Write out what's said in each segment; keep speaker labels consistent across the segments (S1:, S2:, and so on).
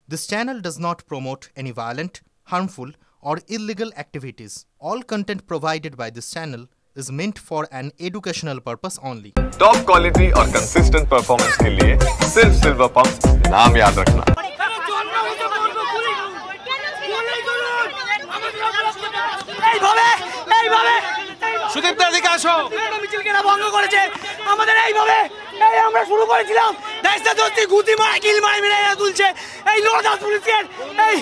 S1: This channel does not promote any violent, harmful, or illegal activities. All content provided by this channel is meant for an educational purpose only.
S2: Top quality और consistent performance के लिए सिर्फ silver pump नाम याद रखना।
S3: সুদীপদার দিকে আসো। মিছিলকে না ভঙ্গ করেছে আমাদের এইভাবে আমরা শুরু করেছিলাম দেশটা দস্তি গুতি মারা কিল মারা মেরে তুলছে এই লোকদাস পুলিশের এই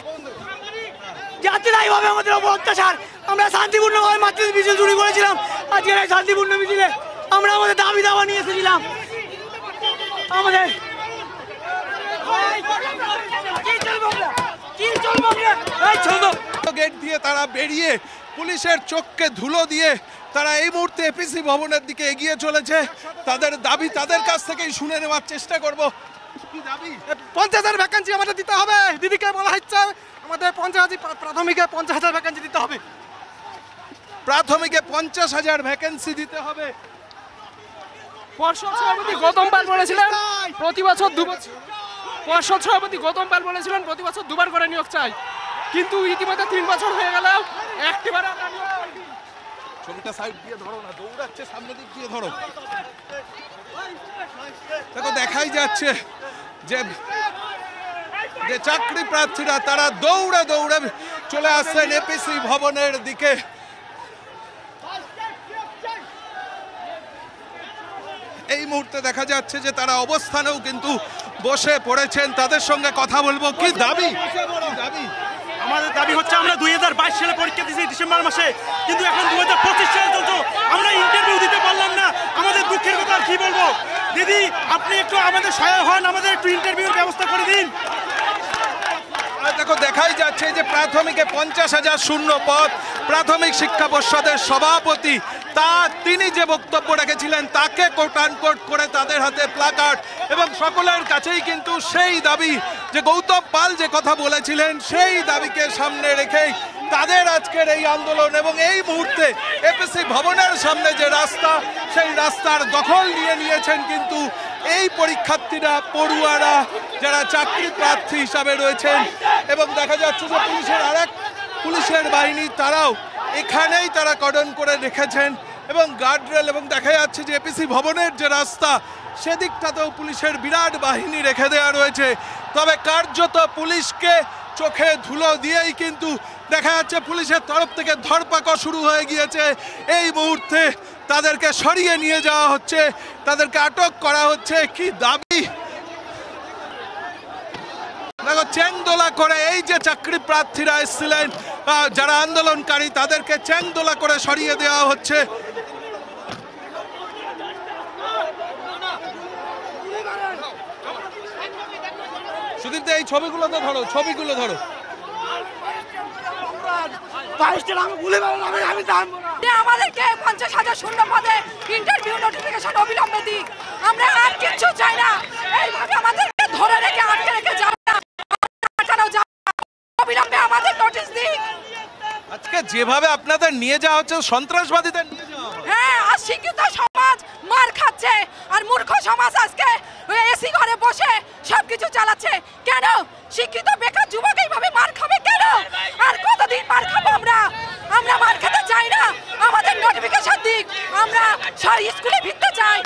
S3: যাত্রা এইভাবে আমাদের উপর অত্যাচার। আমরা শান্তিপূর্ণভাবে মাতৃ মিছিল শুরু করেছিলাম। আজকের এই শান্তিপূর্ণ মিছিলে আমরা আমাদের দাবি দাওয়া নিয়ে এসেছিলাম। আমাদের
S4: গেট দিয়ে তারা বেরিয়ে পুলিশের চোখকে ধুলো দিয়ে তারা এই মুহূর্তে এপিসি ভবনের দিকে এগিয়ে চলেছে। তাদের দাবি তাদের কাছ থেকেই শুনে নেওয়ার চেষ্টা করব। কি দাবি?
S3: 50,000 ভ্যাকেন্সি আমাদের দিতে হবে। দিদিকে বলা হচ্ছে আমাদের 50,000 প্রাথমিকে 50,000 ভ্যাকেন্সি দিতে হবে।
S4: প্রাথমিকে 50,000 ভ্যাকেন্সি দিতে হবে।
S5: পর্ষদ সভাপতি গৌতম পাল বলেছিলেন প্রতি বছর 2 বছর। পর্ষদ সভাপতি গৌতম পাল বলেছিলেন প্রতি বছর 2 বার করে নিয়োগ চাই, কিন্তু ইতিমধ্যে 3 বছর হয়ে গেল একটিবার আমরা নিয়োগ পাইনি।
S4: ছবিটা সাইড দিয়ে ধরো না, দৌড়াচ্ছে সামনে দিক দিয়ে ধরো। দেখো দেখাই যাচ্ছে যে চাকরি প্রার্থীরা তারা দৌড়ে দৌড়ে চলে আসছেন এপিসি ভবনের দিকে। এই মুহূর্তে দেখা যাচ্ছে যে তারা অবস্থানেও কিন্তু বসে পড়েছেন। তাদের সঙ্গে কথা বলবো। কি দাবি?
S3: আমাদের দাবি হচ্ছে আমরা 2022 সালে পরীক্ষা দিয়েছি ডিসেম্বর মাসে, কিন্তু এখন 2025 সালে চলছে, আমরা ইন্টারভিউ দিতে পারলাম না। আমাদের দুঃখের কথা আর কি বলবো। দিদি আপনি একটু আমাদের সহায় হন, আমাদের একটু ইন্টারভিউর ব্যবস্থা করে দিন।
S4: দেখো দেখাই যাচ্ছে যে প্রাথমিকে 50,000 শূন্য পদ। প্রাথমিক শিক্ষা পর্ষদের সভাপতি তিনি যে বক্তব্য রেখেছিলেন তাকে কোট আনকোট করে তাদের হাতে প্লাকার্ড, এবং সকলের কাছেই কিন্তু সেই দাবি যে গৌতম পাল যে কথা বলেছিলেন সেই দাবিকে সামনে রেখেই তাদের আজকের এই আন্দোলন। এবং এই মুহূর্তে এপিসি ভবনের সামনে যে রাস্তা, সেই রাস্তার দখল নিয়েছেন কিন্তু এই পরীক্ষার্থীরা, পড়ুয়ারা যারা চাকরি প্রার্থী হিসাবে রয়েছেন। এবং দেখা যাচ্ছে যে পুলিশের বাহিনী তারাও এখানেই তারা কর্ডন করে রেখেছেন এবং গার্ডরেল, এবং দেখা যাচ্ছে যে এপিসি ভবনের যে রাস্তা সেদিকটাতেও পুলিশের বিরাট বাহিনী রেখে দেওয়া রয়েছে। তবে কার্যত পুলিশকে চোখে ধুলো দিয়েই কিন্তু দেখা যাচ্ছে পুলিশের তরফ থেকে ধরপাকড় শুরু হয়ে গিয়েছে। এই মুহূর্তে তাদেরকে সরিয়ে নিয়ে যাওয়া হচ্ছে, তাদেরকে আটক করা হচ্ছে। কি দাবি? দেখো চ্যাংদোলা করে এই যে চাকরি প্রার্থীরা এসেছিলেন, যারা আন্দোলনকারী, তাদেরকে চ্যাংদোলা করে সরিয়ে দেওয়া হচ্ছে। সুদীপ এই ছবিগুলো তো ধরো, ছবিগুলো ধরো।
S6: আমাদেরকে 50,000 শূন্য পদে ইন্টারভিউ নোটিফিকেশন অবিলম্বে দিক। আমরা আর কিছু চাই না। এইভাবে আমাদেরকে ধরে রেখে আটকে রেখে যাবে না, অবিলম্বে আমাদের নোটিশ দিক।
S4: আজকে যেভাবে আপনাদের নিয়ে যাওয়া হচ্ছে সন্ত্রাসবাদীদের নিয়ে যাওয়া হয়।
S6: হ্যাঁ, আর শিক্ষিত সমাজ মার খাচ্ছে, আর মূর্খ সমাজ আজকে এসি ঘরে বসে সবকিছু চালাচ্ছে। কেন শিক্ষিত বেকার যুবক এইভাবে মার খাবে কেন? আর কতদিন মার খাবো আমরা? আমরা মার খেতে চাই না, আমাদের নোটিফিকেশন দিক। আমরা স্কুলে ফিরতে চাই,